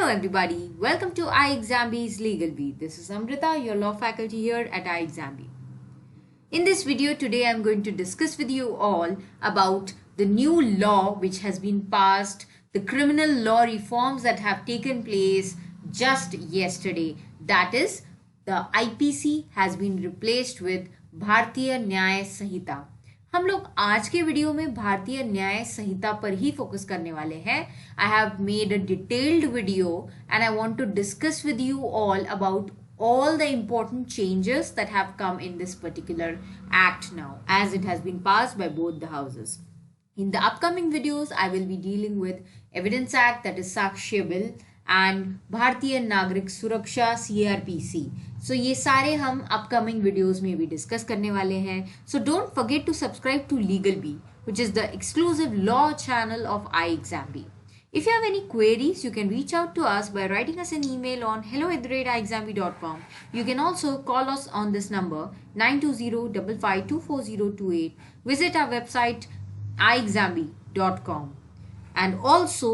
Hello everybody, welcome to iExamB's Legal Beat. This is Amrita, your law faculty here at iExamB. In this video today I'm going to discuss with you all about the new law which has been passed, the criminal law reforms that have taken place just yesterday. That is, the IPC has been replaced with भारतीय न्याय संहिता. हम लोग आज के video में भारतीय न्याय संहिता पर ही focus करने वाले हैं. I have made a detailed video and I want to discuss with you all about all the important changes that have come in this particular act now, as it has been passed by both the houses. In the upcoming videos, I will be dealing with Evidence Act, that is Sakshya Bill, and भारतीय नागरिक सुरक्षा CRPC. So ये सारे हम upcoming videos में भी discuss करने वाले हैं. So don't forget to subscribe to Legal Bee, which is the exclusive law channel of iExamB. If you have any queries, you can reach out to us by writing us an email on hello@iexamb.com. You can also call us on this number 920-5524028. Visit our website iexamb.com and also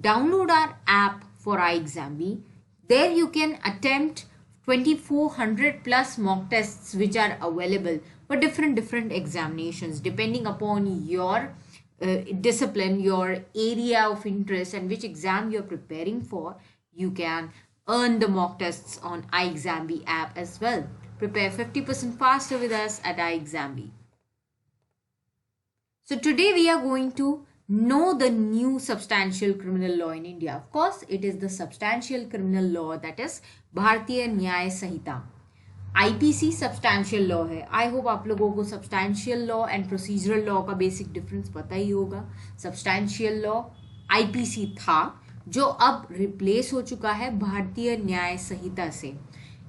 download our app for iExamB. There you can attempt 2400 plus mock tests which are available for different examinations depending upon your discipline, your area of interest, and which exam you're preparing for. You can earn the mock tests on iExamB app as well. Prepare 50% faster with us at iExamB. So today we are going to know the new substantial criminal law in India. Of course, it is the substantial criminal law, that is भारतीय न्याय संहिता. IPC substantial law है. I hope आप लोगों को substantial law and procedural law का basic difference पता ही होगा. Substantial law IPC था, जो अब रिप्लेस हो चुका है भारतीय न्याय संहिता से.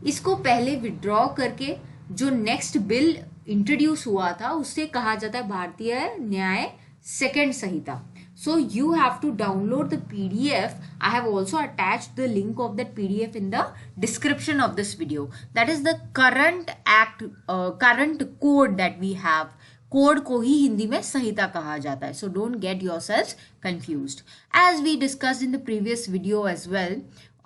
इसको पहले विड्रॉ करके जो नेक्स्ट बिल इंट्रोड्यूस हुआ था उससे कहा जाता है भारतीय न्याय second Samhita. So you have to download the PDF. I have also attached the link of that PDF in the description of this video. That is the current act, current code that we have. Code को ही हिंदी में संहिता कहा जाता है. So don't get yourselves confused. As we discussed in the previous video as well,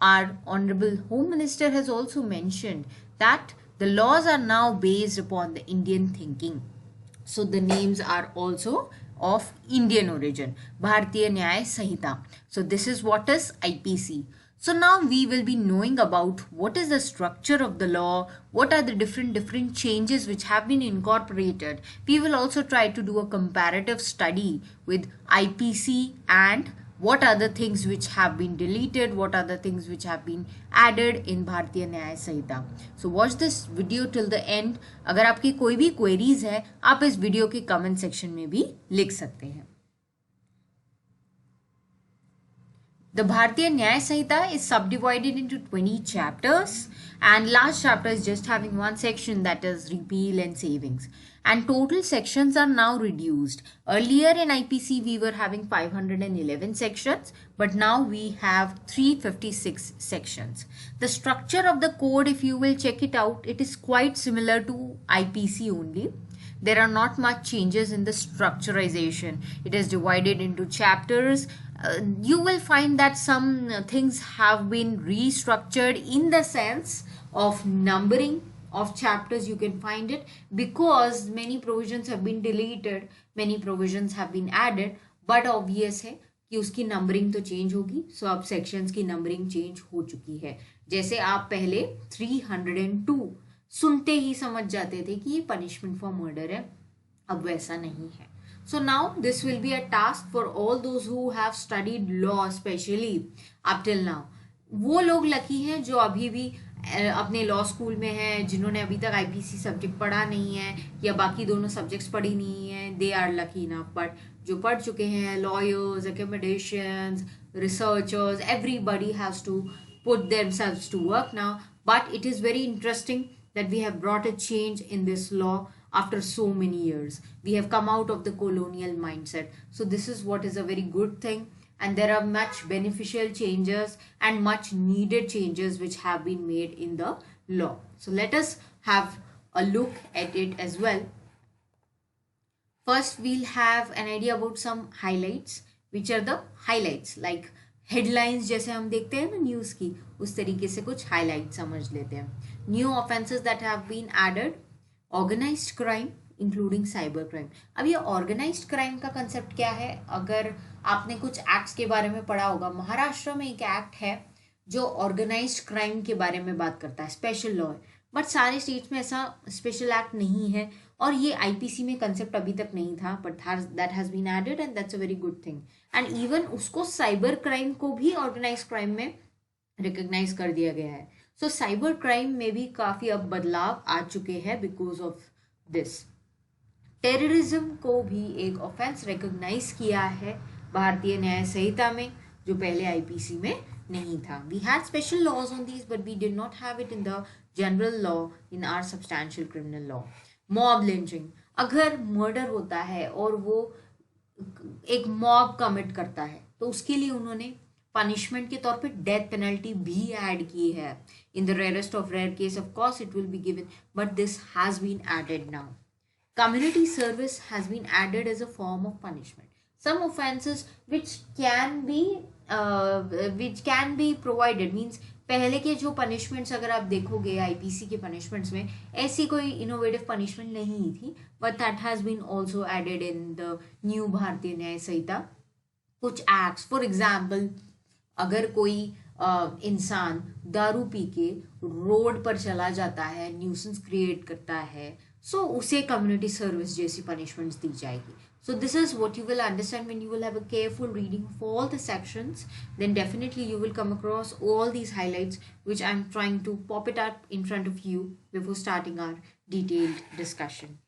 our Honorable Home Minister has also mentioned that the laws are now based upon the Indian thinking. So the names are also of Indian origin, Bharatiya Nyaya Sanhita. So this is what is IPC. So now we will be knowing about what is the structure of the law, what are the different changes which have been incorporated. We will also try to do a comparative study with IPC and what are the things which have been deleted, what are the things which have been added in Bharatiya Nyaya Sanhita. So watch this video till the end. अगर आपकी कोई भी queries है, आप इस video के comment section में भी लिख सकते हैं. The Bharatiya Nyaya Sanhita is subdivided into 20 chapters, and last chapter is just having one section, that is repeal and savings. And total sections are now reduced. Earlier in IPC we were having 511 sections, but now we have 356 sections. The structure of the code, if you will check it out, it is quite similar to IPC only. There are not much changes in the structurization. It is divided into chapters. You will find that some things have been restructured in the sense of numbering of chapters. You can find it because many provisions have been deleted, many provisions have been added, but obvious है कि उसकी numbering तो change होगी. सो अब sections की numbering change हो चुकी है. जैसे आप पहले 302 सुनते ही समझ जाते थे कि ये पनिशमेंट फॉर मर्डर है, अब वैसा नहीं है. So now this will be a task for all those who have studied law especially up till now. वो लोग लकी हैं जो अभी भी अपने लॉ स्कूल में हैं, जिन्होंने अभी तक आईपीसी सब्जेक्ट पढ़ा नहीं है या बाकी दोनों सब्जेक्ट्स पढ़ी नहीं है. They are lucky enough. But जो पढ़ चुके हैं, lawyers, academicians, researchers, everybody has to put themselves to work now. But it is very interesting that we have brought a change in this law after so many years. We have come out of the colonial mindset. So this is what is a very good thing. And there are much beneficial changes and much needed changes which have been made in the law. So let us have a look at it as well. First, we'll have an idea about some highlights. Which are the highlights? Like headlines जैसे हम देखते हैं ना news की, उस तरीके से कुछ हाईलाइट समझ लेते हैं. New offences that have been added, organised crime including cyber crime. अब ये ऑर्गेनाइज्ड क्राइम का कंसेप्ट क्या है? अगर आपने कुछ एक्ट्स के बारे में पढ़ा होगा, महाराष्ट्र में एक एक्ट है जो ऑर्गेनाइज्ड क्राइम के बारे में बात करता है, स्पेशल लॉ है. बट सारे स्टेट्स में ऐसा स्पेशल एक्ट नहीं है, और ये आईपीसी में कंसेप्ट अभी तक नहीं था, but that has been added and that's a very good thing. And even उसको साइबर क्राइम को भी ऑर्गेनाइज क्राइम में रिकग्नाइज कर दिया गया है. सो साइबर क्राइम में भी काफी अब बदलाव आ चुके हैं बिकॉज ऑफ दिस. टेररिज्म को भी एक ऑफेंस रिकॉग्नाइज किया है भारतीय न्याय संहिता में, जो पहले आईपीसी में नहीं था. We had special laws on these but we did not have it in the general law in our substantial criminal law. Mob lynching, अगर मर्डर होता है और वो एक मॉब कमिट करता है तो उसके लिए उन्होंने पनिशमेंट के तौर पे डेथ पेनल्टी भी ऐड की है. In the rarest of rare case of course it will be given, but this has been added now. Community service has been added as a form of punishment. Some offences which can be provided means पहले के जो punishments अगर आप देखोगे IPC के punishments में ऐसी कोई इनोवेटिव पनिशमेंट नहीं थी, but that has been also added in the new Bharatiya Nyaya संहिता. कुछ एक्ट्स, फॉर एग्जाम्पल अगर कोई इंसान दारू पी के रोड पर चला जाता है, न्यूसेंस क्रिएट करता है, सो उसे कम्युनिटी सर्विस जैसी पनिशमेंट्स दी जाएगी. So this is what you will understand when you will have a careful reading of all the sections. Then definitely you will come across all these highlights which I'm trying to pop it up in front of you before starting our detailed discussion.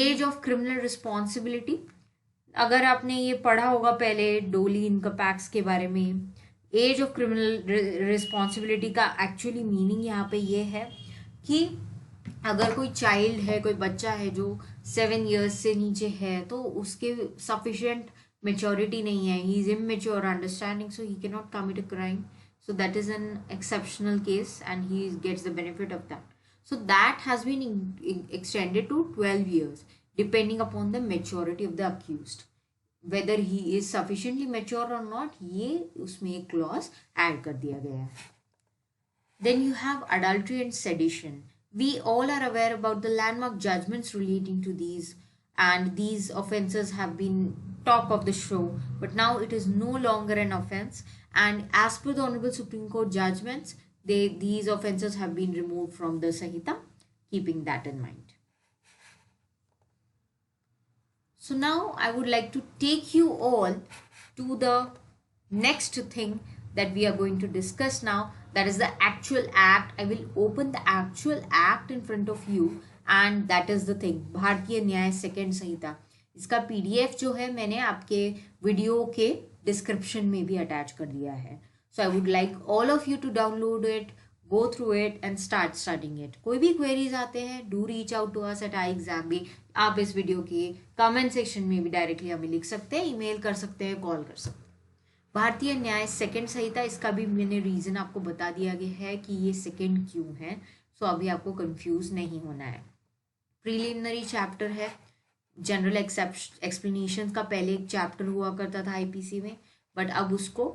Age of criminal responsibility. अगर आपने ये पढ़ा होगा पहले डोली income tax के बारे में, एज ऑफ क्रिमिनल रिस्पॉन्सिबिलिटी का एक्चुअली मीनिंग यहाँ पे ये है कि अगर कोई चाइल्ड है, कोई बच्चा है जो 7 years से नीचे है, तो उसके सफिशिएंट मेच्योरिटी नहीं है, he is immature understanding, so he can not commit a crime. So that is an exceptional case and he gets the benefit of that. So that has been extended to 12 years depending upon the maturity of the accused. Whether he is sufficiently mature और not, ये उसमें एक clause add कर दिया गया है. Then you have adultery and sedition. We all are aware about the landmark judgments relating to these, and these offences have been talk of the show, but now it is no longer an offence, and as per the Honorable Supreme Court judgments, these offences have been removed from the Sanhita, keeping that in mind. So now I would like to take you all to the next thing that we are going to discuss now, that is the actual act. I will open the actual act in front of you, and that is the thing, भारतीय न्याय second संहिता. इसका PDF जो है मैंने आपके video के description में भी अटैच कर दिया है. So I would like all of you to download it, go through it and start studying it. कोई भी क्वेरीज आते हैं, do reach out to us at I exam भी. आप इस वीडियो के कमेंट सेक्शन में भी डायरेक्टली हमें लिख सकते हैं, ईमेल कर सकते हैं, कॉल कर सकते हैं. भारतीय न्याय सेकंड संहिता, इसका भी मैंने रीजन आपको बता दिया गया है कि ये सेकंड क्यों है. सो अभी आपको कंफ्यूज नहीं होना है. प्रीलिमिनरी चैप्टर है. जनरल एक्सप्लेनेशन का पहले एक चैप्टर हुआ करता था आईपीसी में, बट अब उसको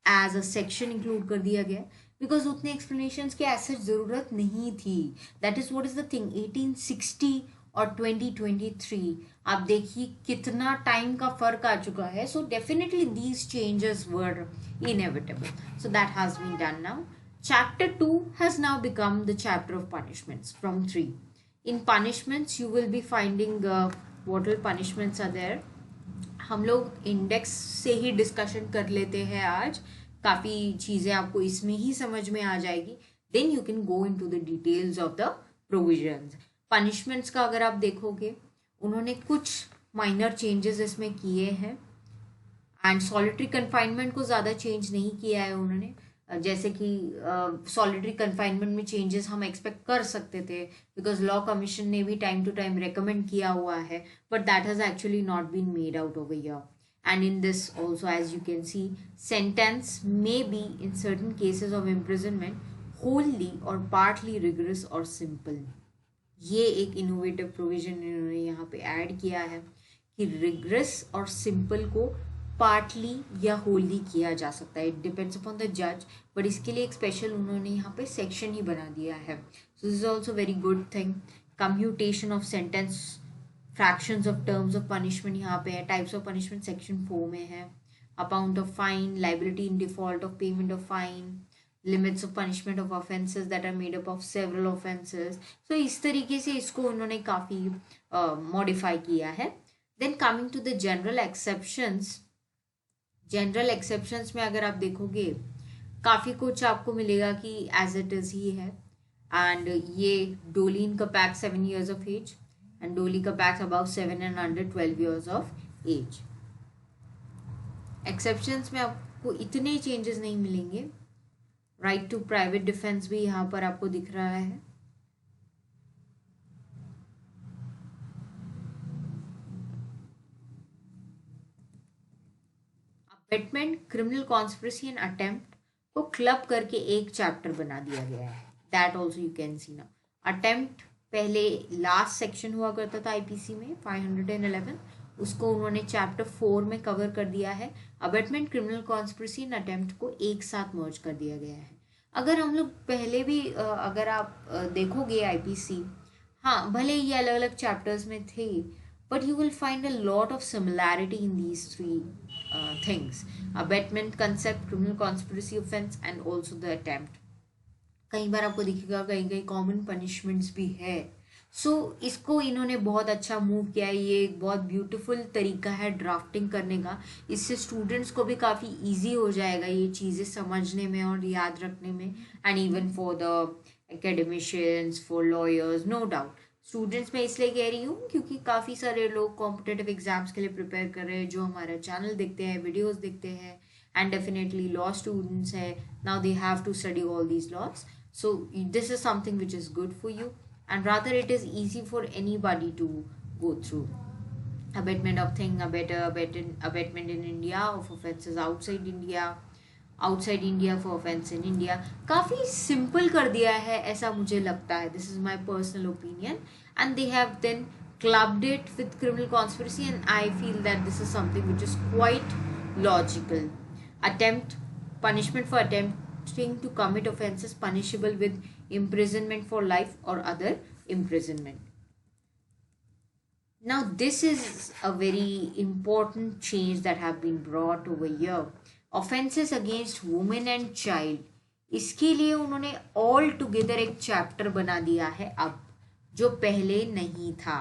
एज अ सेक्शन इंक्लूड कर दिया गया बिकॉज उतने एक्सप्लेनेशंस की ऐसे जरूरत नहीं थी. That is what is the thing. 1860 और 2023 आप देखिए कितना टाइम का फर्क आ चुका है. So definitely these changes were inevitable. So that has been done now. Chapter 2 has now become the chapter of punishments from 3. In punishments you will be finding what all punishments are there. हम लोग index से ही discussion कर लेते हैं आज. काफ़ी चीज़ें आपको इसमें ही समझ में आ जाएगी. Then you can go into the details of the provisions. Punishments का अगर आप देखोगे, उन्होंने कुछ माइनर चेंजेस इसमें किए हैं, एंड सॉलिटरी कन्फाइनमेंट को ज़्यादा चेंज नहीं किया है उन्होंने. जैसे कि सॉलिटरी कन्फाइनमेंट में चेंजेस हम एक्सपेक्ट कर सकते थे बिकॉज लॉ कमीशन ने भी टाइम टू टाइम रेकमेंड किया हुआ है, but that has actually not been made out over here. And in this also, as you can see, sentence may be in certain cases of imprisonment wholly or partly rigorous or simple. ये एक innovative provision इन्होंने यहाँ पे add किया है कि regret और simple को पार्टली या होली किया जा सकता है, इट डिपेंड्स अपॉन द जज, बट इसके लिए एक स्पेशल उन्होंने यहाँ पे सेक्शन ही बना दिया है. सो this is also very good thing. Commutation of sentence, fractions of terms of punishment यहाँ पे है. टाइप्स ऑफ पनिशमेंट सेक्शन 4 में है. Amount of fine, liability in default of payment of fine, limits of punishment of offences that are made up of several offences. So इस तरीके से इसको उन्होंने काफ़ी मॉडिफाई किया है. Then coming to the general exceptions, general exceptions में अगर आप देखोगे काफ़ी कुछ आपको मिलेगा कि एज इट इज़ ही है. एंड ये डोली इन कपैक 7 years of age and डोली कपैक above 7 and under 12 years of age. Exceptions में आपको इतने चेंजेस नहीं मिलेंगे. राइट टू प्राइवेट डिफेंस भी यहाँ पर आपको दिख रहा है. Abetment, criminal conspiracy and attempt को क्लब करके एक चैप्टर बना दिया गया है. That also you can see now. Attempt पहले लास्ट सेक्शन हुआ करता था आईपीसी में 511, उसको उन्होंने चैप्टर 4 में कवर कर दिया है. Abetment, criminal conspiracy and attempt को एक साथ मर्ज कर दिया गया है. अगर हम लोग पहले भी अगर आप देखोगे आईपीसी, हाँ भले ये अलग अलग चैप्टर्स में थे, but you will find a lot of similarity in these three things: abetment concept, criminal conspiracy offense, and also the attempt. कई बार आपको दिखेगा कहीं कहीं कॉमन पनिशमेंट्स भी है. सो इसको इन्होंने बहुत अच्छा मूव किया है. ये एक बहुत ब्यूटीफुल तरीका है ड्राफ्टिंग करने का. इससे स्टूडेंट्स को भी काफ़ी इजी हो जाएगा ये चीज़ें समझने में और याद रखने में. And even for the academicians, for lawyers, no doubt. Students मैं इसलिए कह रही हूँ क्योंकि काफ़ी सारे लोग कॉम्पिटेटिव एग्जाम्स के लिए प्रिपेयर कर रहे हैं जो हमारा चैनल देखते हैं, वीडियोस देखते हैं. एंड डेफिनेटली लॉ स्टूडेंट्स है, now they have to study all these laws. So this is something which is good for you, and rather it is easy for anybody to go through. Abatement of thing, abatement in India of offences outside India, outside India for offense in India. काफ़ी simple कर दिया है ऐसा मुझे लगता है. This is my personal opinion, and they have then clubbed it with criminal conspiracy, and I feel that this is something which is quite logical. Attempt, punishment for attempting to commit offences punishable with imprisonment for life or other imprisonment. Now this is a very important change that have been brought over here. Offences against women and child, इसके लिए उन्होंने all together एक chapter बना दिया है अब, जो पहले नहीं था.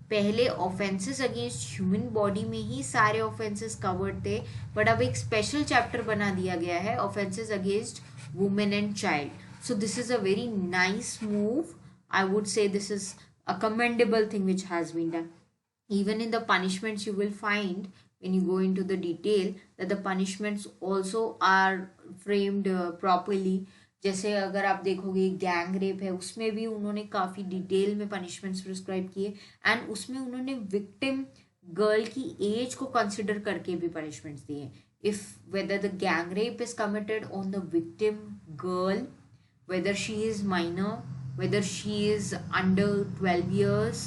पहले ऑफेंसेस अगेंस्ट ह्यूमन बॉडी में ही सारे ऑफेंसेस कवर्ड थे, बट अब एक स्पेशल चैप्टर बना दिया गया है offences against women and child. So this is a very nice move. I would say this is a commendable thing which has been done. Even in the punishments you will find when you go into the detail that the punishments also are framed properly. जैसे अगर आप देखोगे gang rape है, उसमें भी उन्होंने काफ़ी detail में पनिशमेंट्स प्रिस्क्राइब किए. एंड उसमें उन्होंने विक्टिम गर्ल की एज को कंसिडर करके भी पनिशमेंट्स दिए. If whether the gang rape is committed on the victim girl, whether she is minor, whether she is under 12 years,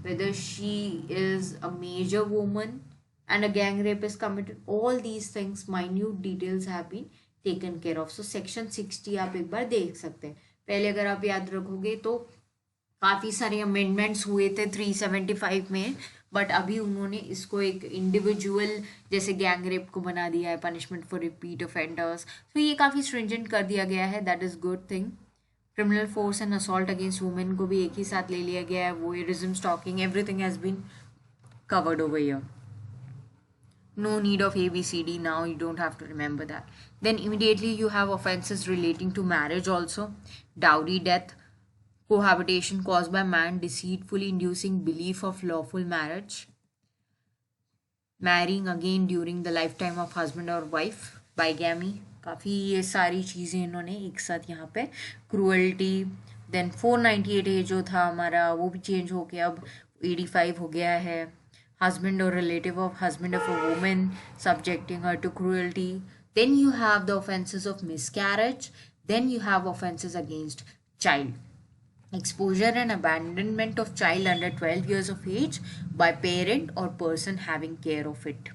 whether she is a major woman and a gang rape is committed, all these things, minute details have been taken care of. So section 60 आप एक बार देख सकते हैं. पहले अगर आप याद रखोगे तो काफ़ी सारे अमेंडमेंट्स हुए थे 375 में, बट अभी उन्होंने इसको एक इंडिविजुअल जैसे गैंग रेप को बना दिया है पनिशमेंट फॉर रिपीट ऑफेंडर्स. तो ये काफ़ी स्ट्रिंजेंट कर दिया गया है. That is good thing. Criminal force and assault against women को भी एक ही साथ ले लिया गया है. Voyeurism, stalking, everything has been covered over here. No need of ABCD now, you don't have to remember that. Then immediately you have offenses relating to marriage also. Dowry, death, cohabitation caused by man deceitfully inducing belief of lawful marriage, marrying again during the lifetime of husband or wife, bigamy. काफ़ी ये सारी चीज़ें इन्होंने एक साथ यहाँ पे. Cruelty, then 498A जो था हमारा वो भी चेंज हो गया, अब 85 हो गया है. husband or relative of husband of a woman subjecting her to cruelty. Then you have the offenses of miscarriage. Then you have offenses against child. Exposure and abandonment of child under 12 years of age by parent or person having care of it.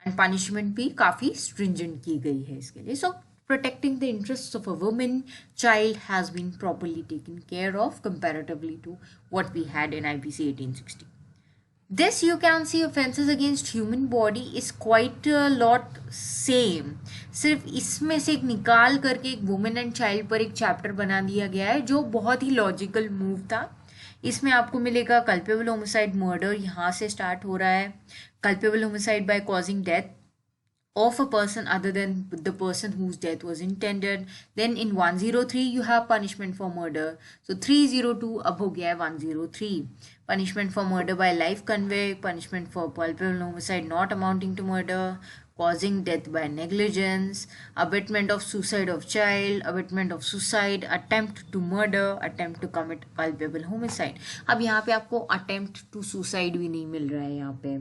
And punishment भी काफ़ी stringent की गई है इसके लिए. सो protecting the interests of a woman child has been properly taken care of comparatively to what we had in IPC 1860. This you can see offenses against human body is quite a lot same. सिर्फ इसमें से एक निकाल करके एक women and child पर एक chapter बना दिया गया है जो बहुत ही लॉजिकल मूव था. इसमें आपको मिलेगा कल्पेबल होमिसाइड मर्डर, यहाँ से स्टार्ट हो रहा है. Culpable homicide by causing death of a person other than the person whose death was intended. Then in 103 you have punishment for murder. So 302 अब हो गया है 103. Punishment for murder by life convict, punishment for culpable homicide not amounting to murder, causing death by negligence, abatement of suicide of child, abatement of suicide, attempt to murder, attempt to commit culpable homicide. अब यहाँ पे आपको attempt to suicide भी नहीं मिल रहा है यहाँ पे.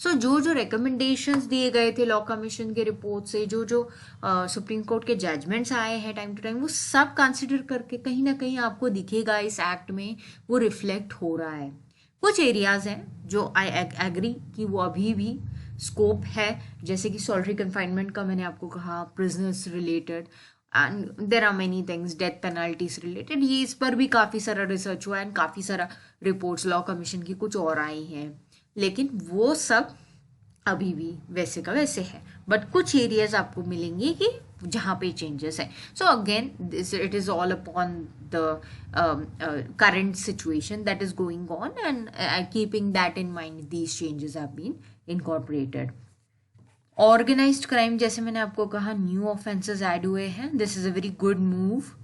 So जो recommendations दिए गए थे लॉ कमीशन के रिपोर्ट से, जो सुप्रीम कोर्ट के जजमेंट्स आए हैं टाइम टू टाइम, वो सब कंसिडर करके कहीं ना कहीं आपको दिखेगा इस एक्ट में वो रिफ्लेक्ट हो रहा है. कुछ एरियाज हैं जो आई एग्री कि वो अभी भी स्कोप है, जैसे कि सॉलिटरी कन्फाइनमेंट का मैंने आपको कहा, prisoners related, and there are many things, death penalties related. ये इस पर भी काफ़ी सारा रिसर्च हुआ है एंड काफ़ी सारा रिपोर्ट्स लॉ कमीशन की कुछ और आई हैं, लेकिन वो सब अभी भी वैसे का वैसे है. बट कुछ एरियाज आपको मिलेंगे कि जहाँ पे चेंजेस है. So again it is all upon the current situation that is going on, and keeping that in mind these changes have been incorporated. Organized crime, जैसे मैंने आपको कहा, न्यू ऑफेंसेस ऐड हुए हैं. This is a very good move.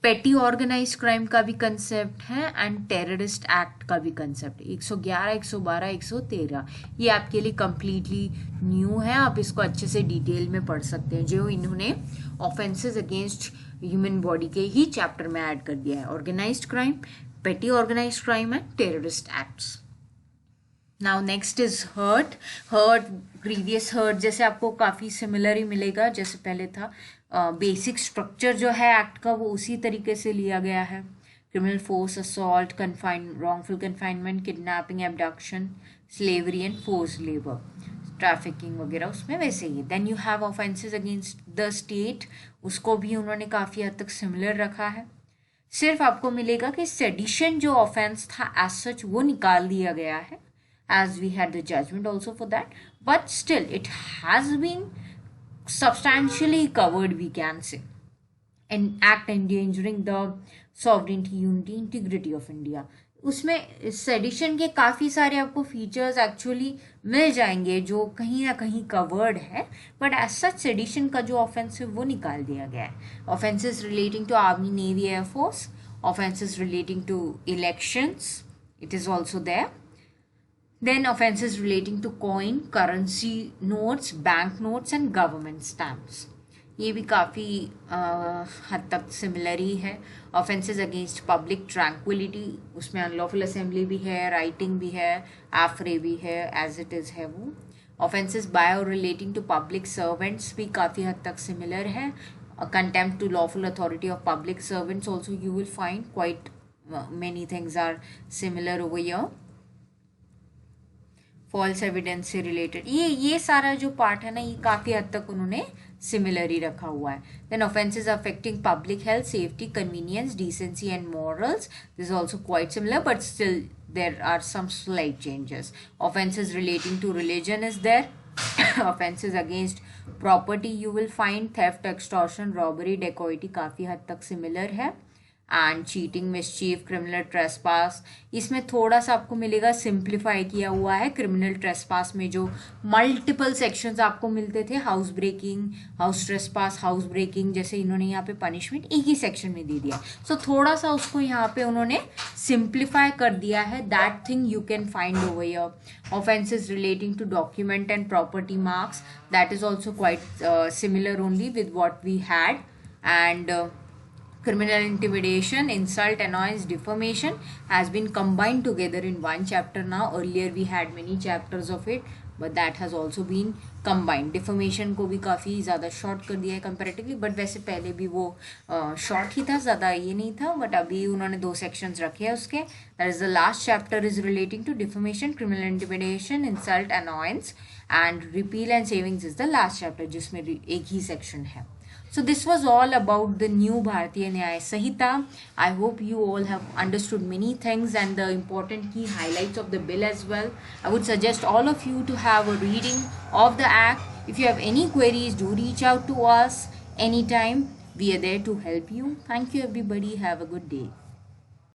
पेटी organised crime का भी concept है एंड टेररिस्ट एक्ट का भी कंसेप्ट. 111, 112, 113 ये आपके लिए कंप्लीटली न्यू है. आप इसको अच्छे से डिटेल में पढ़ सकते हैं, जो इन्होंने ऑफेंसेस अगेंस्ट ह्यूमन बॉडी के ही चैप्टर में ऐड कर दिया है. Organised crime, petty organised crime and terrorist acts. Now next is hurt. Previous hurt जैसे आपको काफ़ी सिमिलर ही मिलेगा जैसे पहले था. बेसिक स्ट्रक्चर जो है एक्ट का वो उसी तरीके से लिया गया है. Criminal force, assault, wrongful confinement, kidnapping, abduction, slavery and force labour, trafficking वगैरह उसमें वैसे ही. Then you have offences against the state, उसको भी उन्होंने काफ़ी हद तक सिमिलर रखा है. सिर्फ आपको मिलेगा कि सेडिशन जो ऑफेंस था एज सच वो निकाल दिया गया है, as we had the judgment also for that, but still it has been substantially covered, we can say. An act endangering the sovereignty, unity, integrity of India. उसमें sedition के काफ़ी सारे आपको फीचर्स एक्चुअली मिल जाएंगे जो कहीं ना कहीं कवर्ड है, बट एज सच सेडिशन का जो ऑफेंस है वो निकाल दिया गया है. Offences relating to army, navy, air force, offences relating to elections, it is also there. Then offenses relating to coin, currency notes, bank notes and government stamps. ये भी काफ़ी हद तक सिमिलर ही है. ऑफेंसेस अगेंस्ट पब्लिक ट्रैंक्विलिटी, उसमें unlawful assembly भी है, writing भी है, एफरे भी है, एज इट इज़ है वो. ऑफेंसेस बाय और रिलेटिंग टू पब्लिक सर्वेंट्स भी काफ़ी हद तक सिमिलर है. Contempt to lawful authority of public servants also you will find quite many things are similar over here. False evidence से रिलेटेड ये सारा जो पार्ट है ना, ये काफ़ी हद तक उन्होंने सिमिलर ही रखा हुआ है. Then offences affecting public health, safety, convenience, decency and morals, this is also quite similar but still there are some slight changes. Offences relating to religion is there. Offences against property you will find theft, extortion, robbery, dacoity काफ़ी हद तक similar है. And cheating, mischief, criminal trespass, इसमें थोड़ा सा आपको मिलेगा simplify किया हुआ है. क्रिमिनल ट्रेसपास में जो मल्टीपल सेक्शंस आपको मिलते थे, house breaking, house trespass, house breaking, जैसे इन्होंने यहाँ पे पनिशमेंट एक ही सेक्शन में दे दिया. सो थोड़ा सा उसको यहाँ पे उन्होंने सिंप्लीफाई कर दिया है. That thing you can find over here. Offences relating to document and property marks, that is also quite similar only with what we had. And criminal intimidation, insult, annoyance, defamation has been combined together in one chapter now. Earlier we had many chapters of it, but that has also been combined. Defamation को भी काफ़ी ज़्यादा short कर दिया है comparatively, but वैसे पहले भी वो शॉर्ट ही था, ज़्यादा ये नहीं था, but अभी उन्होंने 2 sections रखे हैं उसके. That is the last chapter is relating to defamation, criminal intimidation, insult, annoyance and repeal and savings is the last chapter जिसमें एक ही section है. So this was all about the new Bharatiya Nyaya Sahita. I hope you all have understood many things and the important key highlights of the bill as well. I would suggest all of you to have a reading of the act. If you have any queries, do reach out to us anytime. We are there to help you. Thank you everybody. Have a good day.